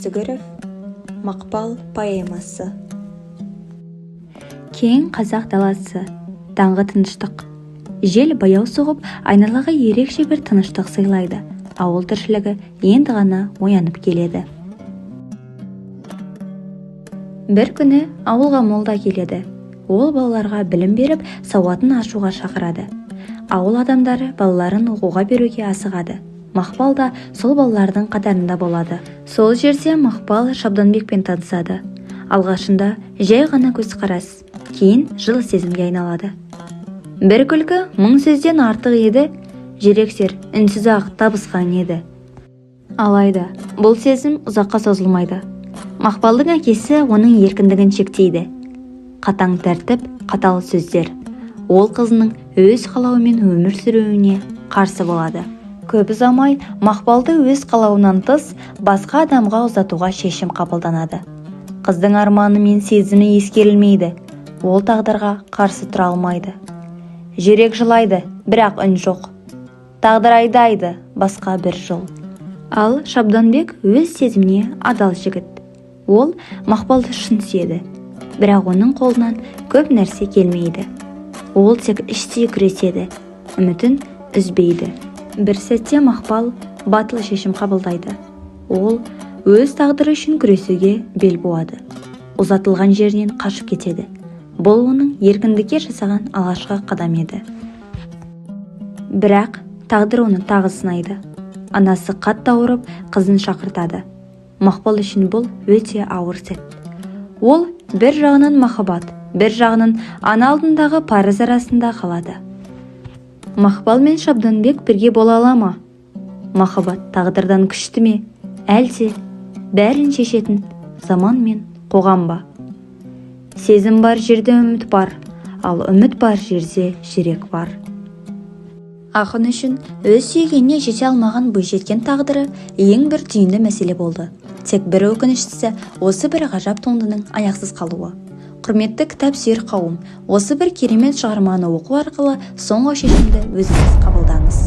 Сүгіров, Мақпал поэмасы. Кең қазақ даласы, таңғы тыныштық. Жел баяу соғып, айналаға ерекше бір тыныштық сыйлайды. Ауыл тіршілігі енді ғана оянып келеді. Бір күні ауылға молда келеді. Ол балаларға білім беріп, сауатын ашуға шақырады. Ауыл адамдары балаларын оқуға беруге асығады. Мақпал да сол балалардың қатарында болады. Сол жерде Мақпал Шабданбекпен танысады. Алғашында жай ғана көзқарас, кейін жылы сезімге айналады. Бір күлкі 1000 сөзден артық еді, жүректер үнсіз-ақ табысқан еді. Алайда бұл сезім ұзаққа созылмайды. Мақпалдың әкесі оның еркіндігін шектейді. Қатаң тәртіп, қатал сөздер. Ол қызының өз қалауымен өмір сүруіне қарсы болады. Көп ұзамай Мақпалды өз қалауынан тыс басқа адамға ұзатуға шешім қабылданады. Қыздың арманы мен сезімі ескерілмейді. Ол тағдырға қарсы тұра алмайды. Жүрек жылайды, бірақ үн жоқ. Тағдыр айдайды, басқа бір жол. Ал Шабданбек өз сезіміне адал жігіт. Ол Мақпалды шын сүйеді, бірақ оның қолынан көп нәрсе келмейді. Ол тек іштей күреседі, үмітін үзбейді. Бір сәтте Мақпал батыл шешім қабылдайды. Ол өз тағдыры үшін күресуге бел буады. Ұзатылған жерінен қашып кетеді. Бұл оның еркіндікке жасаған алғашқы қадам еді. Бірақ тағдыр оны тағы сынайды. Анасы қатты ауырып, қызын шақыртады. Мақпал үшін бұл өте ауыр сәт. Ол бір жағынан махаббат, бір жағынан ана алдындағы парыз арасында қалады. Мақпал мен Шабданбек бірге бола ала ма? Махаббат тағдырдан күшті ме? Әлде бәрін шешетін заман мен қоғам ба? Сезім бар жерде үміт бар, ал үміт бар жерде жүрек бар. Ақын үшін өз сүйгеніне жете алмаған бойжеткен тағдыры ең бір түйінді мәселе болды. Тек бір өкініштісі осы бір ғажап туындының аяқсыз қалуы. Құрметті кітап сүйер қауым, осы бір керемет шығарманы оқу арқылы соңғы шешімді өзіңіз қабылдаңыз.